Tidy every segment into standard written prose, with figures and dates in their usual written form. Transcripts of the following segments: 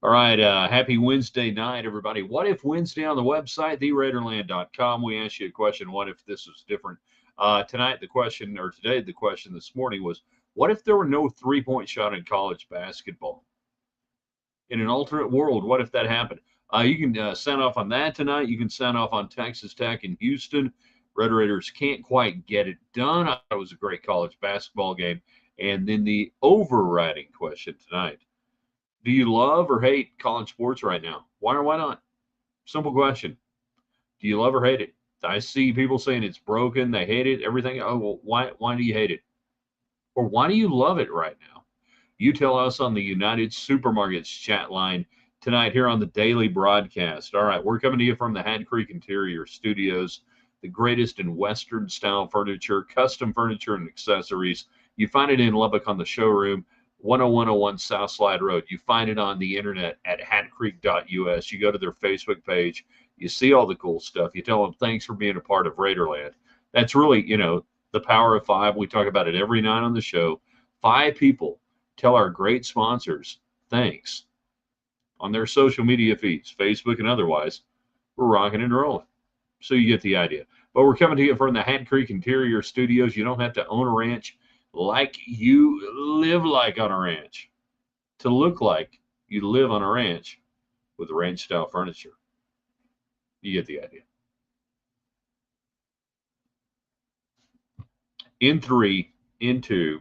All right, happy Wednesday night, everybody. What if Wednesday on the website, theraiderland.com? We asked you a question, what if this was different? Tonight, the question, or today, the question this morning was, what if there were no three-point shot in college basketball? In an alternate world, what if that happened? You can sound off on that tonight. You can sound off on Texas Tech and Houston. Red Raiders can't quite get it done. It was a great college basketball game. And then the overriding question tonight. Do you love or hate college sports right now? Why or why not? Simple question. Do you love or hate it? I see people saying it's broken, they hate it, everything. Oh, well, why do you hate it? Or why do you love it right now? You tell us on the United Supermarkets chat line tonight here on the daily broadcast. All right, we're coming to you from the Hat Creek Interior Studios, the greatest in Western style furniture, custom furniture, and accessories. You find it in Lubbock on the showroom. 10101 South Slide Road. You find it on the internet at hatcreek.us. You go to their Facebook page. You see all the cool stuff. You tell them thanks for being a part of Raiderland. That's really, the power of five. We talk about it every night on the show. 5 people tell our great sponsors thanks on their social media feeds, Facebook and otherwise. We're rocking and rolling. So you get the idea. But we're coming to you from the Hat Creek Interior Studios. You don't have to own a ranch like you live like on a ranch to look like you live on a ranch with ranch style furniture. You get the idea. In 3, in 2.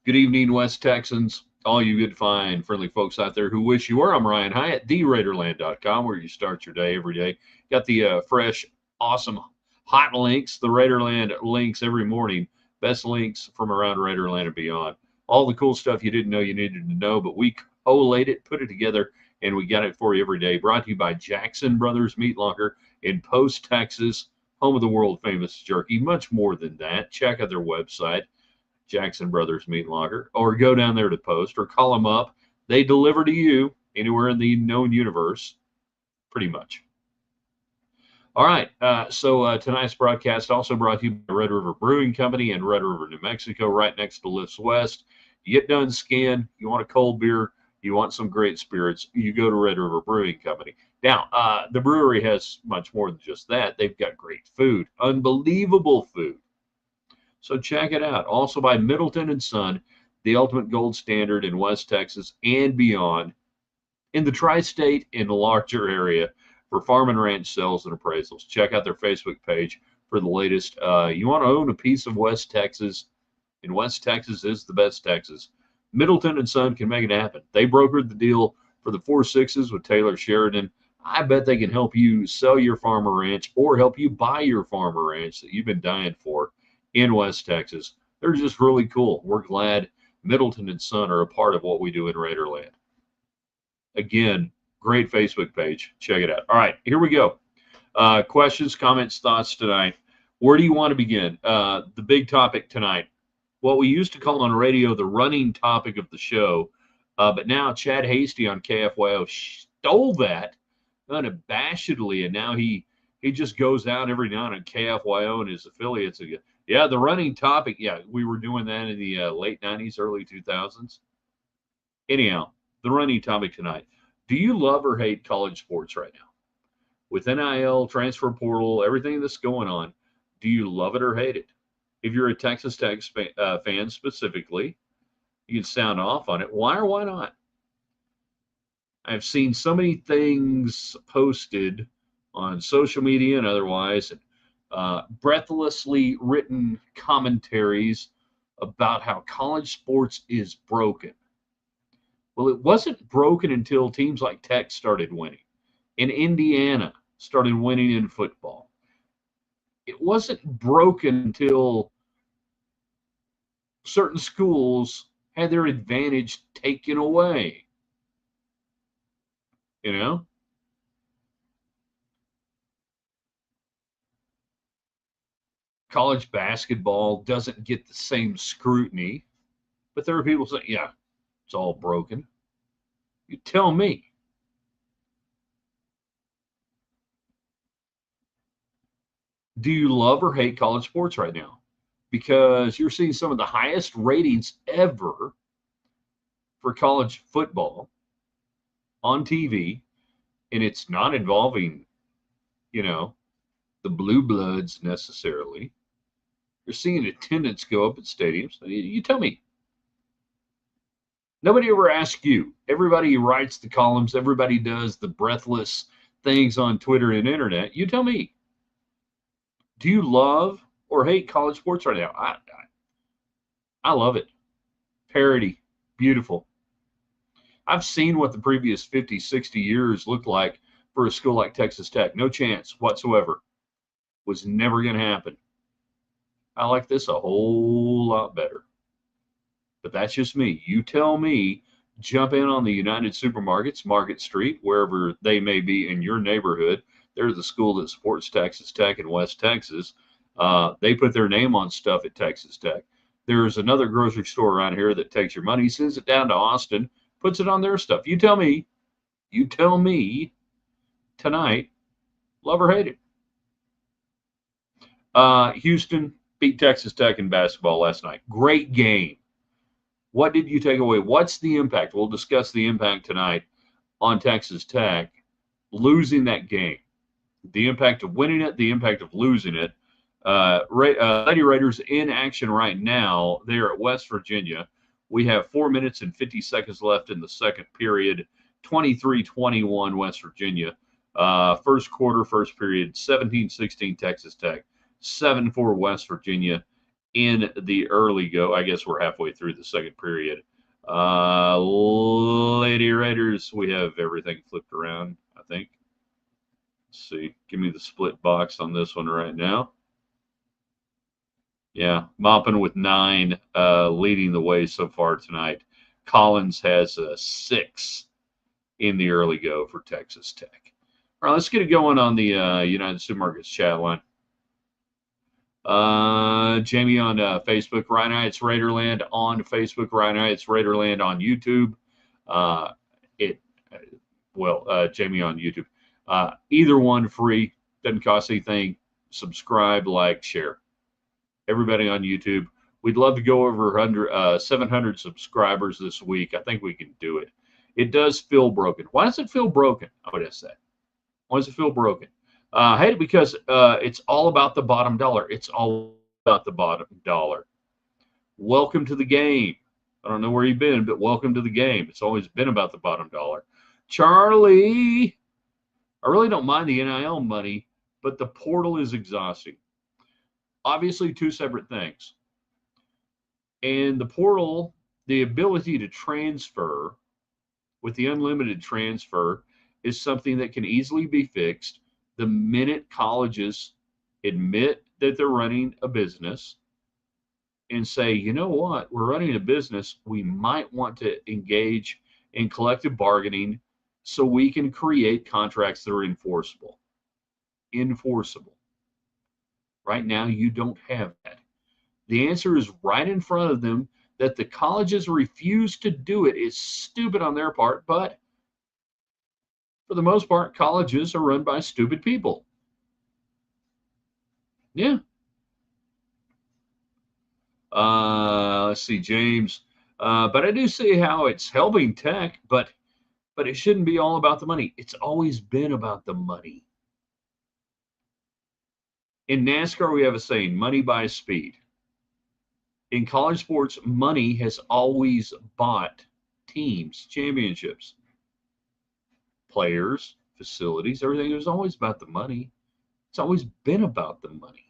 Good evening, West Texans. All you good, fine, friendly folks out there who wish you were. I'm Ryan Hyatt, theraiderland.com, where you start your day every day. Got the fresh, awesome, hot links, the Raiderland links every morning. Best links from around Raiderland and beyond. All the cool stuff you didn't know you needed to know, but we collate it, put it together, and we got it for you every day. Brought to you by Jackson Brothers Meat Locker in Post, Texas, home of the world famous jerky. Much more than that. Check out their website, Jackson Brothers Meat Locker, or go down there to Post or call them up. They deliver to you anywhere in the known universe, pretty much. All right, so tonight's broadcast also brought to you by Red River Brewing Company in Red River, New Mexico, right next to Lifts West. You get done skiing, you want a cold beer, you want some great spirits, you go to Red River Brewing Company. Now, the brewery has much more than just that. They've got great food, unbelievable food. So check it out. Also by Middleton & Son, the ultimate gold standard in West Texas and beyond, in the tri-state and larger area, for farm and ranch sales and appraisals. Check out their Facebook page for the latest. You want to own a piece of West Texas, and West Texas is the best Texas. Middleton & Son can make it happen. They brokered the deal for the 4-6s with Taylor Sheridan. I bet they can help you sell your farm or ranch or help you buy your farm or ranch that you've been dying for in West Texas. They're just really cool. We're glad Middleton & Son are a part of what we do in Raiderland. Again, great Facebook page. Check it out. All right, here we go. Questions, comments, thoughts tonight. Where do you want to begin? The big topic tonight, what we used to call on radio the running topic of the show, but now Chad Hasty on KFYO stole that unabashedly, and now he just goes out every now and then on KFYO and his affiliates again. Yeah, the running topic. Yeah, we were doing that in the late 90s, early 2000s. Anyhow, the running topic tonight. Do you love or hate college sports right now? With NIL, transfer portal, everything that's going on, do you love it or hate it? If you're a Texas Tech fan specifically, you can sound off on it. Why or why not? I've seen so many things posted on social media and otherwise, breathlessly written commentaries about how college sports is broken. Well, it wasn't broken until teams like Tech started winning, and Indiana started winning in football. It wasn't broken until certain schools had their advantage taken away. You know? College basketball doesn't get the same scrutiny, but there are people saying, yeah, it's all broken. You tell me. Do you love or hate college sports right now? Because you're seeing some of the highest ratings ever for college football on TV, and it's not involving, you know, the blue bloods necessarily. You're seeing attendance go up at stadiums. You tell me. Nobody ever asks you. Everybody writes the columns. Everybody does the breathless things on Twitter and internet. You tell me. Do you love or hate college sports right now? I love it. Parody. Beautiful. I've seen what the previous 50, 60 years looked like for a school like Texas Tech. No chance whatsoever. Was never going to happen. I like this a whole lot better. But that's just me. You tell me, jump in on the United Supermarkets, Market Street, wherever they may be in your neighborhood. They're the school that supports Texas Tech in West Texas. They put their name on stuff at Texas Tech. There's another grocery store around here that takes your money, sends it down to Austin, puts it on their stuff. You tell me tonight, love or hate it. Houston beat Texas Tech in basketball last night. Great game. What did you take away? What's the impact? We'll discuss the impact tonight on Texas Tech losing that game. The impact of winning it, the impact of losing it. Lady Raiders in action right now. They're at West Virginia. We have 4 minutes and 50 seconds left in the second period. 23-21 West Virginia. First quarter, first period, 17-16 Texas Tech. 7-4 West Virginia in the early go. I guess we're halfway through the second period. Lady Raiders, we have everything flipped around, I think. Let's see. Give me the split box on this one right now. Yeah, Moppin with 9, leading the way so far tonight. Collins has 6 in the early go for Texas Tech. All right, let's get it going on the United Supermarkets chat line. Jamie on Facebook, Ryan Hyatt's Raiderland on Facebook, Ryan Hyatt's Raiderland on YouTube. Jamie on YouTube. Either one free, doesn't cost anything. Subscribe, like, share. Everybody on YouTube. We'd love to go over 700 subscribers this week. I think we can do it. It does feel broken. Why does it feel broken? I would ask that. Why does it feel broken? I hate it because it's all about the bottom dollar. It's all about the bottom dollar. Welcome to the game. I don't know where you've been, but welcome to the game. It's always been about the bottom dollar. Charlie, I really don't mind the NIL money, but the portal is exhausting. Obviously, two separate things. And the portal, the ability to transfer with the unlimited transfer is something that can easily be fixed the minute colleges admit that they're running a business and say, you know what, we're running a business, we might want to engage in collective bargaining so we can create contracts that are enforceable. Enforceable. Right now, you don't have that. The answer is right in front of them. That the colleges refuse to do it is stupid on their part, but for the most part, colleges are run by stupid people. Yeah. Let's see, James. But I do see how it's helping Tech, but it shouldn't be all about the money. It's always been about the money. In NASCAR, we have a saying, money buys speed. In college sports, money has always bought teams, championships, players, facilities, everything. It was always about the money. It's always been about the money.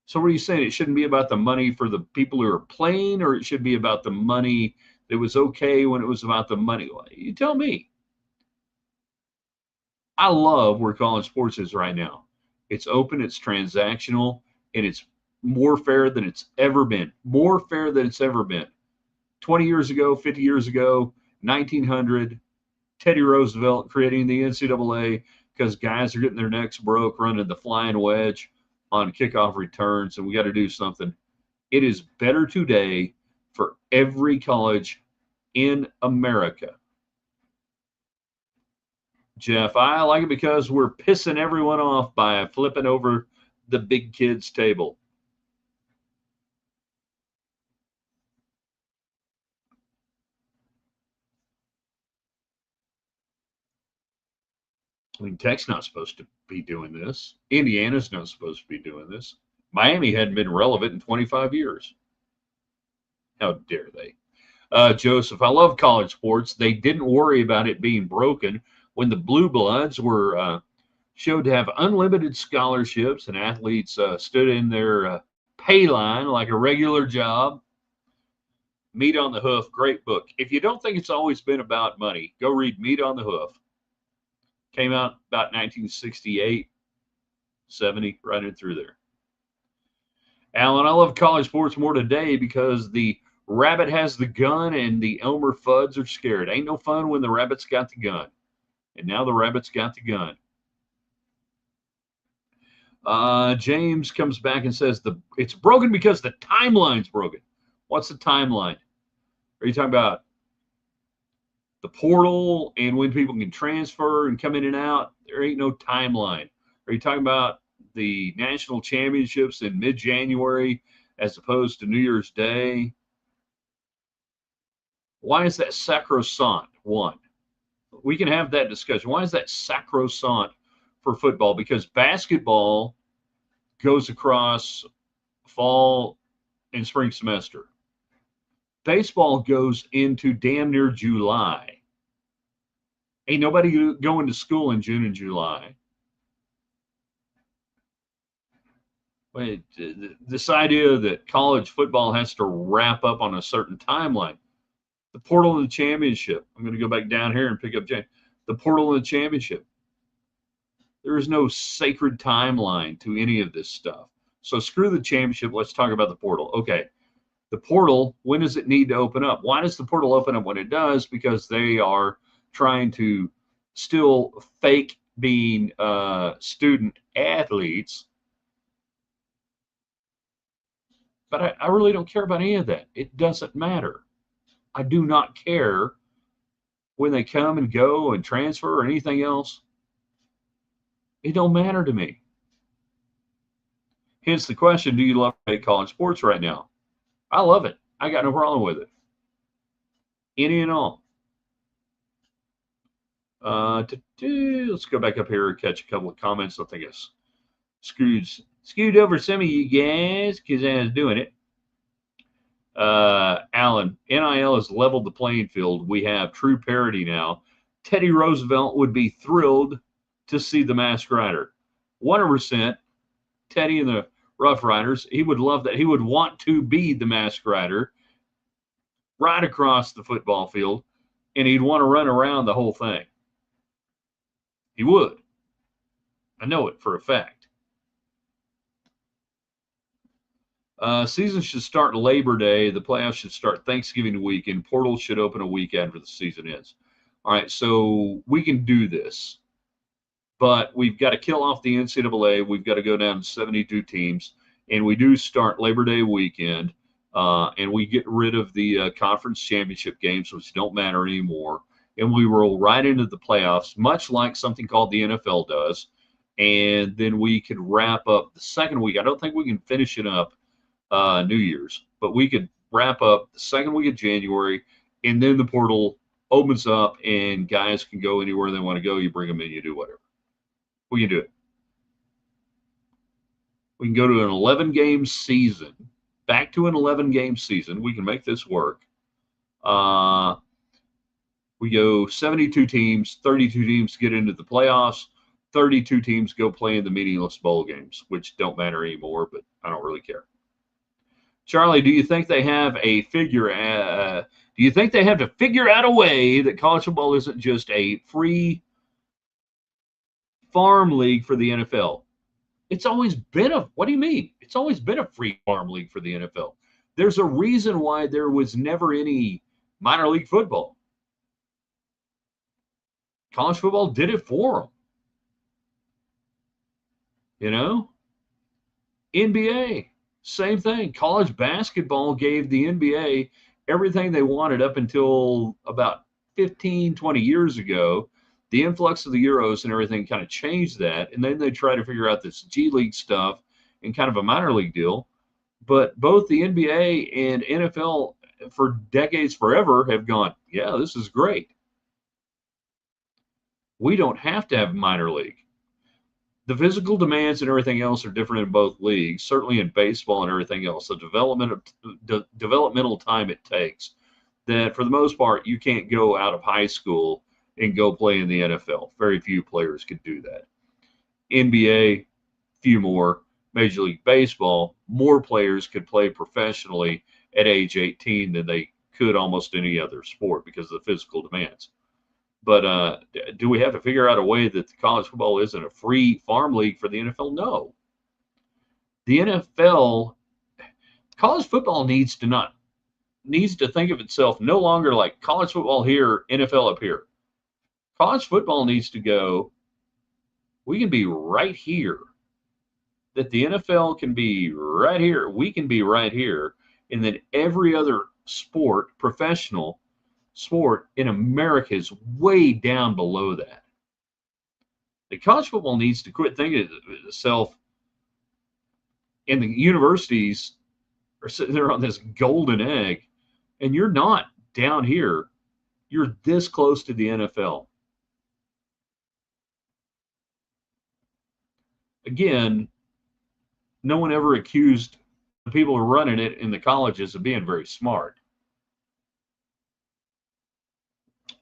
So what are you saying? It shouldn't be about the money for the people who are playing, or it should be about the money that was okay when it was about the money? Well, you tell me. I love where college sports is right now. It's open, it's transactional, and it's more fair than it's ever been. More fair than it's ever been. 20 years ago, 50 years ago, 1900, Teddy Roosevelt creating the NCAA because guys are getting their necks broke running the flying wedge on kickoff returns, and we got to do something. It is better today for every college in America. Jeff, I like it because we're pissing everyone off by flipping over the big kids table. I mean, Tech's not supposed to be doing this. Indiana's not supposed to be doing this. Miami hadn't been relevant in 25 years. How dare they? Joseph, I love college sports. They didn't worry about it being broken when the Blue Bloods were showed to have unlimited scholarships and athletes stood in their pay line like a regular job. Meat on the Hoof, great book. If you don't think it's always been about money, go read Meat on the Hoof. Came out about 1968, 70, right in through there. Alan, I love college sports more today because the rabbit has the gun and the Elmer Fuds are scared. Ain't no fun when the rabbit's got the gun. And now the rabbit's got the gun. James comes back and says it's broken because the timeline's broken. What's the timeline? Are you talking about the portal and when people can transfer and come in and out? There ain't no timeline. Are you talking about the national championships in mid-January as opposed to New Year's Day? Why is that sacrosanct? One, we can have that discussion. Why is that sacrosanct for football? Because basketball goes across fall and spring semester. Baseball goes into damn near July. Ain't nobody going to school in June and July. But this idea that college football has to wrap up on a certain timeline. The portal of the championship. I'm going to go back down here and pick up James. The portal of the championship. There is no sacred timeline to any of this stuff. So screw the championship. Let's talk about the portal. Okay. The portal, when does it need to open up? Why does the portal open up when it does? Because they are trying to still fake being student athletes. But I really don't care about any of that. It doesn't matter. I do not care when they come and go and transfer or anything else. It don't matter to me. Hence the question, do you love college sports right now? I love it. I got no problem with it. Any and all. Let's go back up here and catch a couple of comments. I think it's skewed over some of you guys because I was doing it. Alan, NIL has leveled the playing field. We have true parity now. Teddy Roosevelt would be thrilled to see the Masked Rider. 100%. Teddy and the Rough Riders, he would love that. He would want to be the Masked Rider right across the football field, and he'd want to run around the whole thing. He would. I know it for a fact. Season should start Labor Day. The playoffs should start Thanksgiving weekend. Portals should open a week after the season ends. All right, so we can do this. But we've got to kill off the NCAA. We've got to go down to 72 teams. And we do start Labor Day weekend. And we get rid of the conference championship games, which don't matter anymore. And we roll right into the playoffs, much like something called the NFL does. And then we could wrap up the second week. I don't think we can finish it up New Year's, but we could wrap up the second week of January. And then the portal opens up and guys can go anywhere they want to go. You bring them in, you do whatever. We can do it. We can go to an 11-game season, back to an 11-game season. We can make this work. We go 72 teams, 32 teams get into the playoffs, 32 teams go play in the meaningless bowl games, which don't matter anymore, but I don't really care. Charlie, do you think they have a do you think they have to figure out a way that college football isn't just a free farm league for the NFL? It's always been what do you mean? It's always been a free farm league for the NFL. There's a reason why there was never any minor league football. College football did it for them. You know? NBA, same thing. College basketball gave the NBA everything they wanted up until about 15, 20 years ago. The influx of the Euros and everything kind of changed that. And then they try to figure out this G League stuff and kind of a minor league deal. But both the NBA and NFL for decades, forever, have gone, yeah, this is great. We don't have to have minor league. The physical demands and everything else are different in both leagues, certainly in baseball and everything else. The developmental time it takes, that for the most part, you can't go out of high school and go play in the NFL. Very few players could do that. NBA, few more. Major League Baseball, more players could play professionally at age 18 than they could almost any other sport because of the physical demands. But do we have to figure out a way that the college football isn't a free farm league for the NFL? No. The NFL, college football needs to think of itself no longer like college football here, NFL up here. College football needs to go, we can be right here. That the NFL can be right here, we can be right here, and then every other sport, professional sport in America is way down below that. The college football needs to quit thinking of itself, and the universities are sitting there on this golden egg, and you're not down here. You're this close to the NFL. Again, no one ever accused the people who are running it in the colleges of being very smart.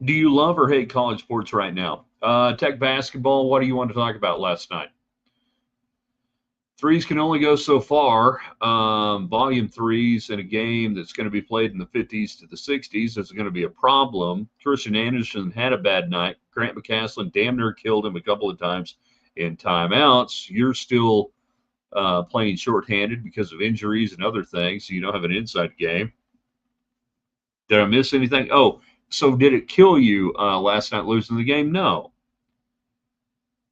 Do you love or hate college sports right now? Tech basketball, what do you want to talk about last night? Threes can only go so far. Volume threes in a game that's going to be played in the 50s to the 60s is going to be a problem. Christian Anderson had a bad night. Grant McCaslin damn near killed him a couple of times in timeouts. You're still playing shorthanded because of injuries and other things. So you don't have an inside game. Did I miss anything? Oh, so did it kill you last night losing the game? No.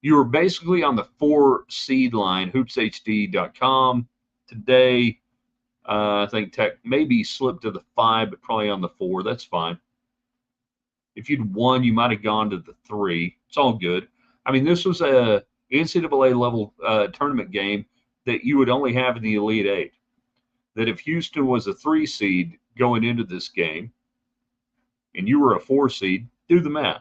You were basically on the 4 seed line, hoopshd.com. Today, I think Tech maybe slipped to the 5, but probably on the 4. That's fine. If you'd won, you might have gone to the 3. It's all good. I mean, this was a NCAA level tournament game that you would only have in the Elite 8. That if Houston was a 3 seed going into this game and you were a 4 seed, do the math.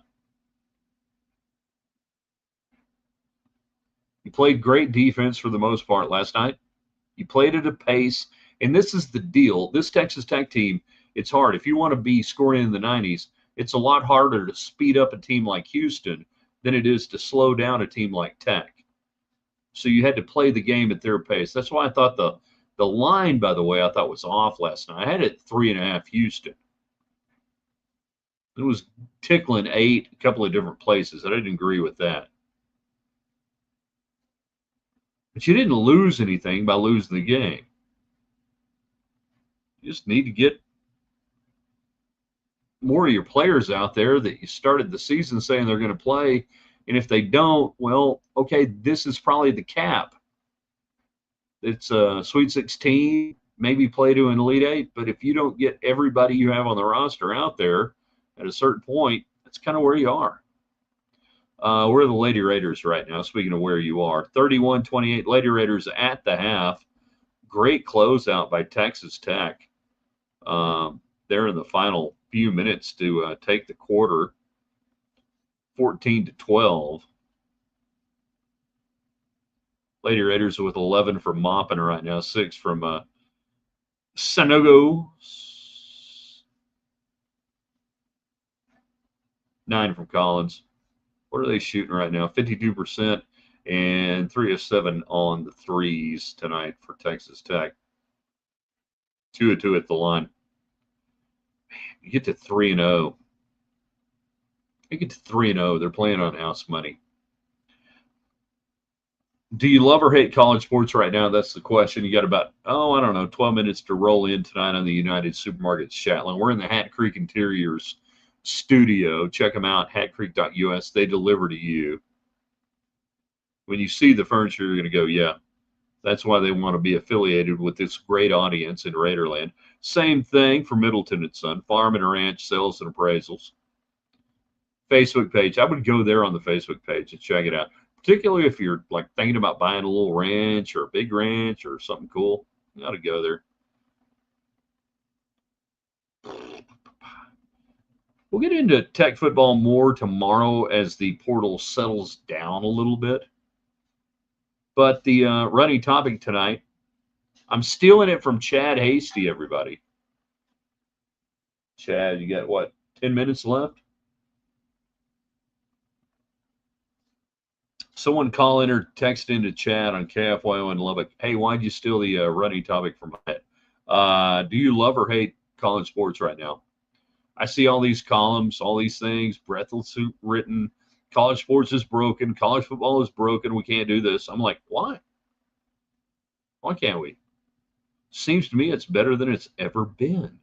You played great defense for the most part last night. You played at a pace, and this is the deal. This Texas Tech team, it's hard. If you want to be scoring in the 90s, it's a lot harder to speed up a team like Houston than it is to slow down a team like Tech. So you had to play the game at their pace. That's why I thought the line, by the way, I thought was off last night. I had it 3.5 Houston. It was tickling 8 a couple of different places. I didn't agree with that. But you didn't lose anything by losing the game. You just need to get more of your players out there that you started the season saying they're going to play. And if they don't, well, okay, this is probably the cap. It's a Sweet 16, maybe play to an Elite 8. But if you don't get everybody you have on the roster out there at a certain point, that's kind of where you are. We're the Lady Raiders right now, speaking of where you are. 31-28, Lady Raiders at the half. Great closeout by Texas Tech. They're in the final few minutes to take the quarter, 14-12. Lady Raiders with 11 from Maupin right now, 6 from Sanogo, 9 from Collins. What are they shooting right now? 52% and 3 of 7 on the threes tonight for Texas Tech. 2 of 2 at the line. Man, you get to 3-0. You get to 3-0. They're playing on house money. Do you love or hate college sports right now? That's the question. You got about, 12 minutes to roll in tonight on the United Supermarkets Chatline. We're in the Hat Creek Interiors studio. Check them out, hatcreek.us. They deliver to you. When you see the furniture, you're going to go, yeah, that's why they want to be affiliated with this great audience in Raiderland. Same thing for Middleton & Son, Farm and Ranch Sales and Appraisals. Facebook page. I would go there on the Facebook page and check it out, particularly if you're like thinking about buying a little ranch or a big ranch or something cool. You got to go there. We'll get into Tech football more tomorrow as the portal settles down a little bit. But the running topic tonight, I'm stealing it from Chad Hasty, everybody. Chad, you got what, 10 minutes left? Someone call in or text into chat on KFYO in Lubbock. Hey, why'd you steal the running topic from my head? Do you love or hate college sports right now? I see all these columns, all these things, breathless written. College sports is broken. College football is broken. We can't do this. I'm like, why? Why can't we? Seems to me it's better than it's ever been.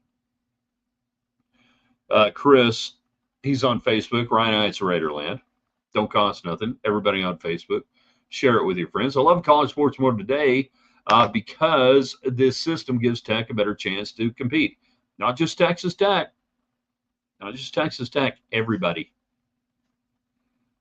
Chris, he's on Facebook. Ryan Heights Raiderland. Don't cost nothing. Everybody on Facebook. Share it with your friends. I love college sports more today because this system gives Tech a better chance to compete. Not just Texas Tech. Not just Texas Tech. Everybody.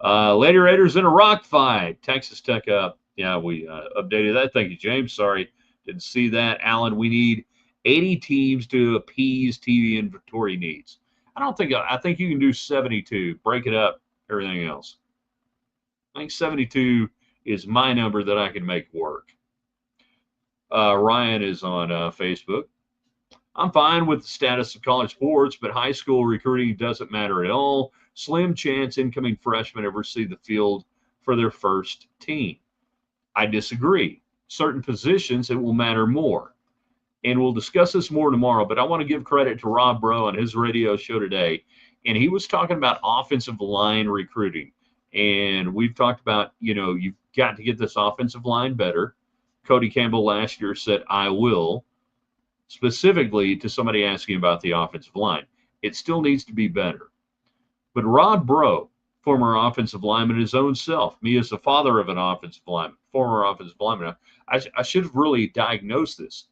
Lady Raiders in a rock fight. Texas Tech up. Yeah, we updated that. Thank you, James. Sorry, didn't see that. Alan, we need 80 teams to appease TV inventory needs. I think you can do 72. Break it up, everything else. I think 72 is my number that I can make work. Ryan is on Facebook. I'm fine with the status of college sports, but high school recruiting doesn't matter at all. Slim chance incoming freshmen ever see the field for their first team. I disagree. Certain positions, it will matter more. And we'll discuss this more tomorrow, but I want to give credit to Rob Bro on his radio show today. And he was talking about offensive line recruiting. And we've talked about, you've got to get this offensive line better. Cody Campbell last year said, I will, specifically to somebody asking about the offensive line. It still needs to be better. But Rod Bro, former offensive lineman his own self, me as the father of an offensive lineman, former offensive lineman, I should have really diagnosed this.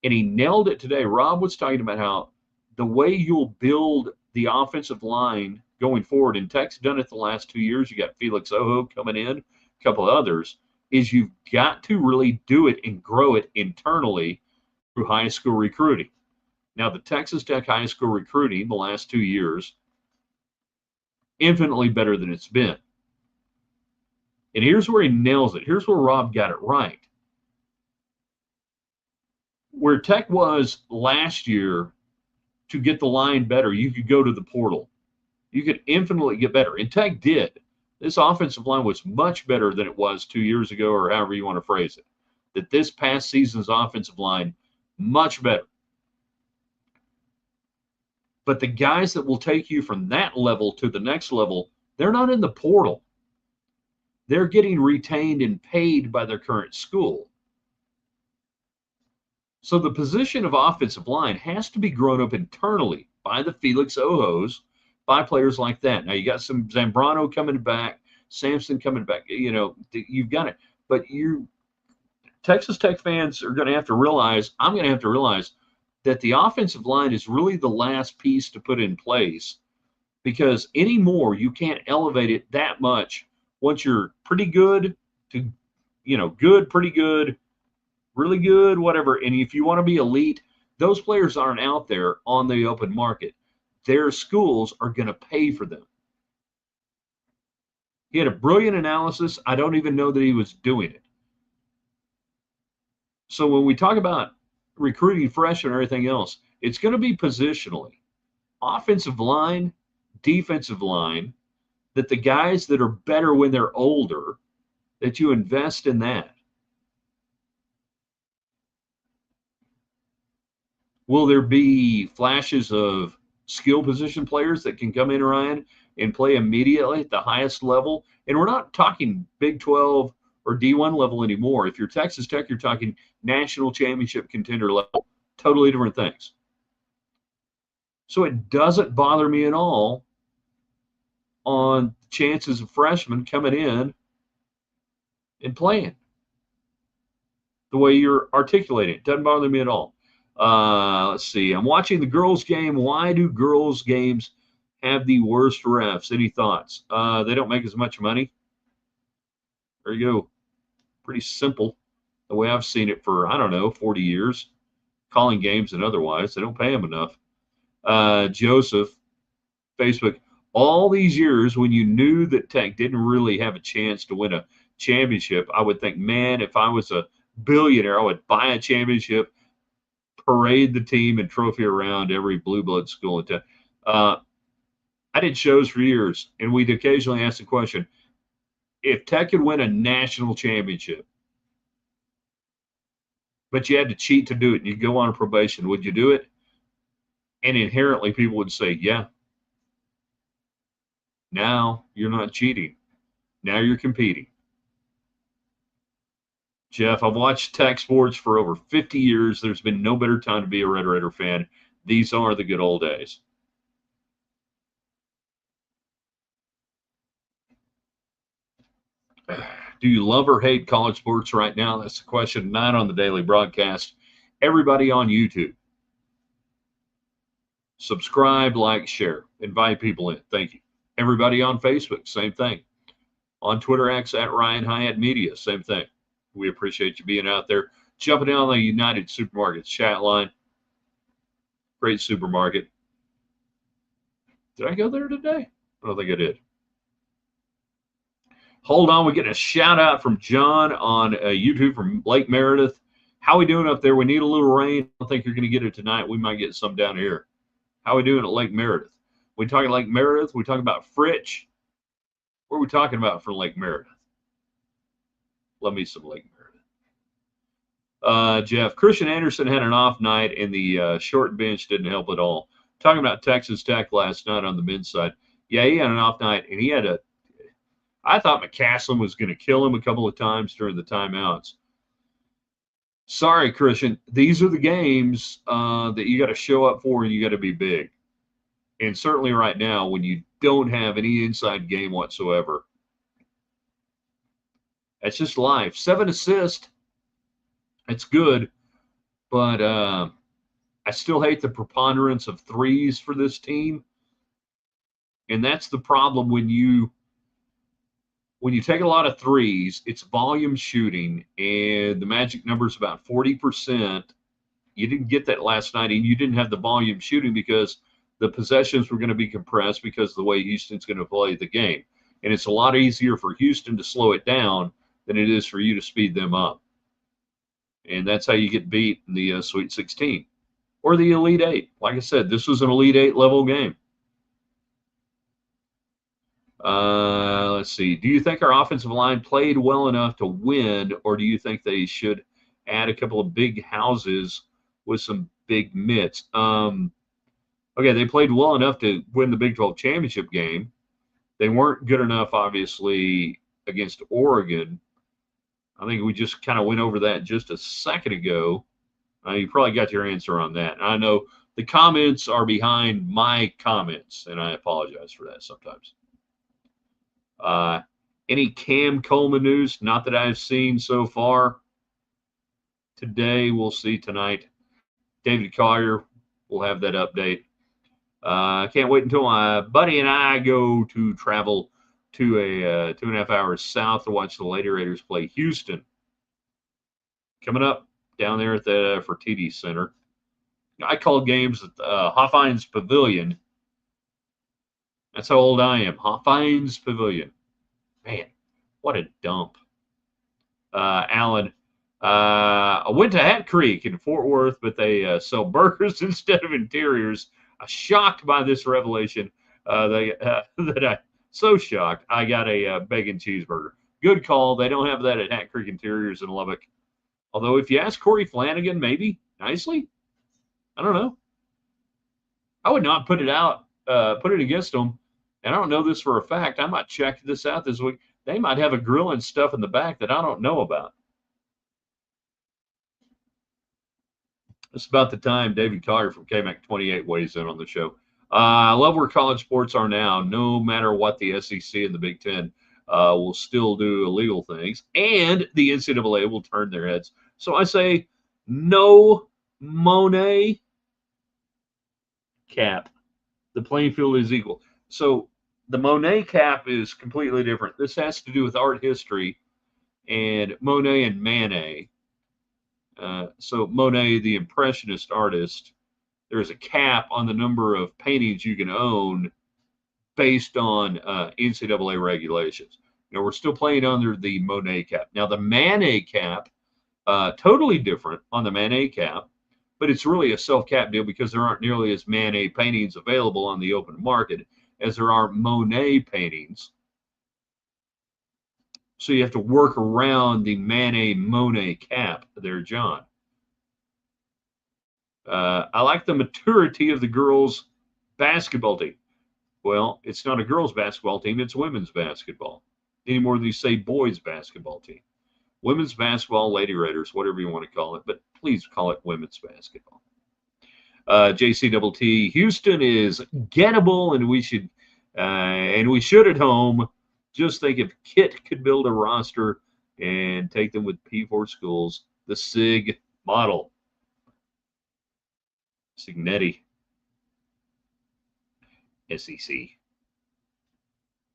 And he nailed it today. Rob was talking about how the way you'll build the offensive line going forward, and Tech's done it the last 2 years, you got Felix Oho coming in, a couple of others, is you've got to really do it and grow it internally through high school recruiting. Now, the Texas Tech high school recruiting the last 2 years, infinitely better than it's been. And here's where he nails it. Here's where Rob got it right. Where Tech was last year to get the line better, you could go to the portal. You could infinitely get better. And Tech did. This offensive line was much better than it was 2 years ago, or however you want to phrase it. That this past season's offensive line, much better. But the guys that will take you from that level to the next level, they're not in the portal. They're getting retained and paid by their current school. So the position of offensive line has to be grown up internally by the Felix Ohos, by players like that. Now, you got some Zambrano coming back, Sampson coming back. You've got it. But Texas Tech fans are going to have to realize, I'm going to have to realize, that the offensive line is really the last piece to put in place, because anymore you can't elevate it that much once you're pretty good to, good, pretty good, really good, whatever. And if you want to be elite, those players aren't out there on the open market. Their schools are going to pay for them. He had a brilliant analysis. I don't even know that he was doing it. So when we talk about recruiting freshmen and everything else, it's going to be positionally. Offensive line, defensive line, that the guys that are better when they're older, that you invest in that. Will there be flashes of skill position players that can come in, Ryan, and play immediately at the highest level? And we're not talking Big 12 or D1 level anymore. If you're Texas Tech, you're talking national championship contender level. Totally different things. So it doesn't bother me at all on chances of freshmen coming in and playing the way you're articulating it. Doesn't bother me at all. Let's see. I'm watching the girls' game. Why do girls' games have the worst refs? Any thoughts? They don't make as much money. There you go. Pretty simple. The way I've seen it for, 40 years, calling games and otherwise. They don't pay them enough. Joseph, Facebook. All these years when you knew that Tech didn't really have a chance to win a championship, I would think, man, if I was a billionaire, I would buy a championship, parade the team and trophy around every blue blood school in Tech. I did shows for years, and we'd occasionally ask the question, if Tech could win a national championship, but you had to cheat to do it, and you go on a probation, would you do it? And inherently, people would say, yeah. Now you're not cheating. Now you're competing. Jeff, I've watched Tech sports for over 50 years. There's been no better time to be a Red Raider fan. These are the good old days. Do you love or hate college sports right now? That's the question, not on the daily broadcast. Everybody on YouTube, subscribe, like, share, invite people in. Thank you. Everybody on Facebook, same thing. On Twitter X at Ryan Hyatt Media, same thing. We appreciate you being out there. Jumping in on the United Supermarkets chat line. Great supermarket. Did I go there today? I don't think I did. Hold on, we're getting a shout out from John on YouTube from Lake Meredith. How we doing up there? We need a little rain. I don't think you're going to get it tonight. We might get some down here. How we doing at Lake Meredith? We talking Lake Meredith? We talking about Fritch? What are we talking about for Lake Meredith? Love me some Lake Meredith. Jeff, Christian Anderson had an off night, and the short bench didn't help at all. Talking about Texas Tech last night on the men's side. Yeah, he had an off night, and he had a I thought McCaslin was going to kill him a couple of times during the timeouts. Sorry, Christian. These are the games that you got to show up for, and you got to be big. And certainly right now, when you don't have any inside game whatsoever, that's just life. 7 assists. It's good. But I still hate the preponderance of threes for this team. And that's the problem when you take a lot of threes, it's volume shooting, and the magic number is about 40%. You didn't get that last night, and you didn't have the volume shooting because the possessions were going to be compressed because of the way Houston's going to play the game. And it's a lot easier for Houston to slow it down than it is for you to speed them up. And that's how you get beat in the Sweet 16 or the Elite 8. Like I said, this was an Elite 8 level game. Let's see. Do you think our offensive line played well enough to win, or do you think they should add a couple of big houses with some big mitts? Okay, they played well enough to win the Big 12 championship game. They weren't good enough, obviously, against Oregon. I think we just kind of went over that just a second ago. You probably got your answer on that. I know the comments are behind my comments, and I apologize for that sometimes. Any Cam Coleman news? Not that I've seen so far. Today, we'll see tonight. David Collier will have that update. I can't wait until my buddy and I go to travel to a 2.5 hours south to watch the Lady Raiders play Houston. Coming up down there at the Fertitta Center. I called games at Hoffein's Pavilion. That's how old I am. Hoffein's Pavilion. Man, what a dump. Alan, I went to Hat Creek in Fort Worth, but they sell burgers instead of interiors. I'm shocked by this revelation. So shocked. I got a bacon cheeseburger. Good call. They don't have that at Hat Creek Interiors in Lubbock. Although if you ask Corey Flanagan, maybe nicely, I don't know. I would not put it against them. And I don't know this for a fact. I might check this out this week. They might have a grill and stuff in the back that I don't know about. It's about the time David Collier from KMAC 28 weighs in on the show. I love where college sports are now. No matter what the SEC and the Big Ten will still do illegal things, and the NCAA will turn their heads. So I say no Monet cap. The playing field is equal. So the Monet cap is completely different. This has to do with art history and Monet and Manet. So Monet, the Impressionist artist, there's a cap on the number of paintings you can own based on NCAA regulations. We're still playing under the Monet cap. Now, the Manet cap, totally different on the Manet cap, but it's really a self-cap deal because there aren't nearly as Manet paintings available on the open market as there are Monet paintings. So you have to work around the Monet cap there, John. I like the maturity of the girls' basketball team. Well, it's not a girls' basketball team, it's women's basketball. Any more than you say boys' basketball team. Women's basketball, Lady Raiders, whatever you want to call it, but please call it women's basketball. JCTT, Houston is gettable, and we should at home. Just think if Kit could build a roster and take them with P4 schools, the SIG model. Signetti. SEC.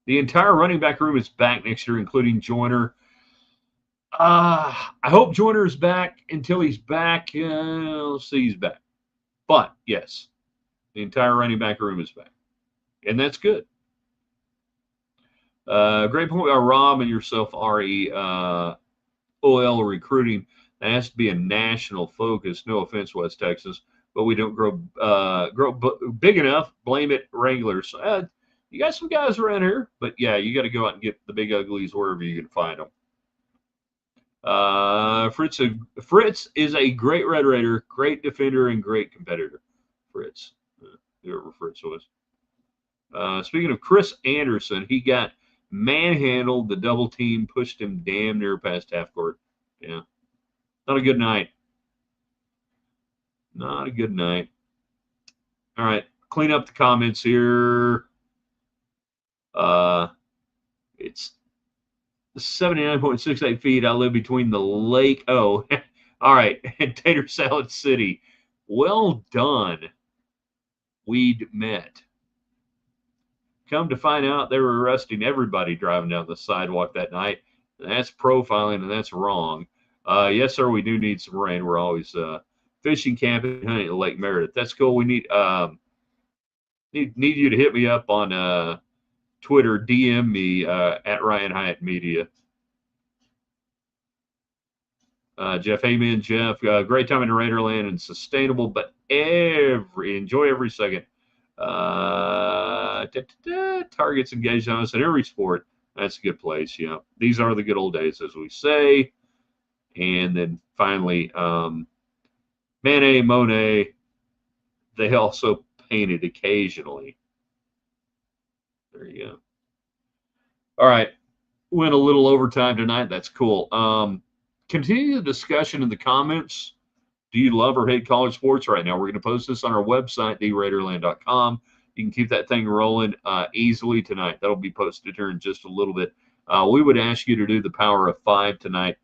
The entire running back room is back next year, including Joyner. I hope Joyner is back until he's back. Let's see, he's back. But, yes, the entire running back room is back. And that's good. Great point by Rob and yourself, Ari. OL recruiting. That has to be a national focus. No offense, West Texas, but we don't grow big enough. Blame it, Wranglers. You got some guys around here, but yeah, you got to go out and get the big uglies wherever you can find them. Fritz is a great Red Raider, great defender, and great competitor. Fritz, whoever Fritz was. Speaking of Chris Anderson, he got manhandled. The double team pushed him damn near past half court. Yeah, not a good night. Not a good night. All right, clean up the comments here. It's 79.68 feet. I live between the lake. Oh, all right. And Tater Salad City. Well done. We'd met. Come to find out, they were arresting everybody driving down the sidewalk that night. That's profiling, and that's wrong. Yes, sir, we do need some rain. We're always fishing, camping, hunting at Lake Meredith. That's cool. We need you to hit me up on Twitter, DM me at Ryan Hyatt Media. Jeff, amen, Jeff. Great time in Raiderland and sustainable, but enjoy every second. Targets engaged on us in every sport. That's a good place. Yeah, these are the good old days, as we say. And then finally, Manet, Monet, they also painted occasionally. There you go. All right. Went a little overtime tonight. That's cool. Continue the discussion in the comments. Do you love or hate college sports right now? We're going to post this on our website, theraiderland.com. You can keep that thing rolling easily tonight. That'll be posted here in just a little bit. We would ask you to do the Power of Five tonight.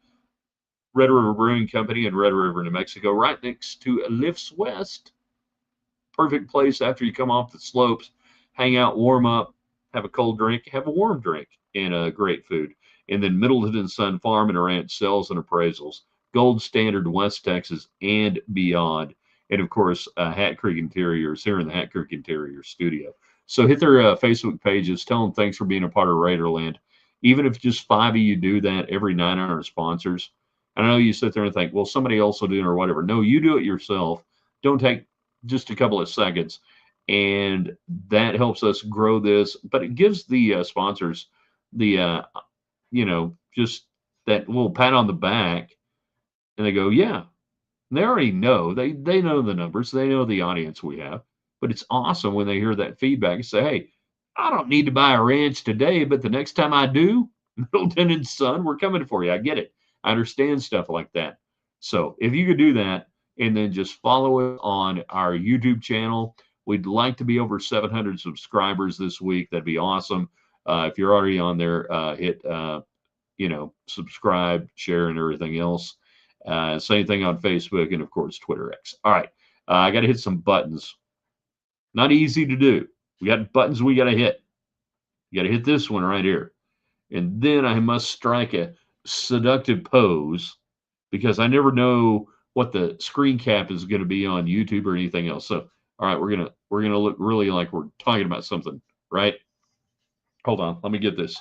Red River Brewing Company in Red River, New Mexico, right next to Lifts West. Perfect place after you come off the slopes. Hang out, warm up, have a cold drink, have a warm drink, and great food. And then Middleton Sun Farm and Ranch sales and appraisals. Gold Standard, West Texas, and beyond. And, of course, Hat Creek Interiors here in the Hat Creek Interior studio. So hit their Facebook pages. Tell them thanks for being a part of Raiderland. Even if just 5 of you do that, every 900 sponsors. I know you sit there and think, well, somebody else will do it or whatever. No, you do it yourself. Don't take just a couple of seconds. And that helps us grow this. But it gives the sponsors the, just that little pat on the back. And they go, yeah. And they already know. They know the numbers. They know the audience we have. But it's awesome when they hear that feedback and say, hey, I don't need to buy a ranch today, but the next time I do, Middleton and Son, we're coming for you. I get it. I understand stuff like that. So if you could do that and then just follow it on our YouTube channel, we'd like to be over 700 subscribers this week. That'd be awesome. If you're already on there, hit, subscribe, share, and everything else. Same thing on Facebook and, of course, Twitter X. All right. I got to hit some buttons. Not easy to do. We got buttons we got to hit. You got to hit this one right here. And then I must strike a seductive pose because I never know what the screen cap is going to be on YouTube or anything else. So, all right, we're gonna look really like we're talking about something, right? Hold on. Let me get this.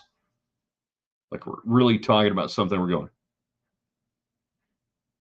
Like we're really talking about something we're going.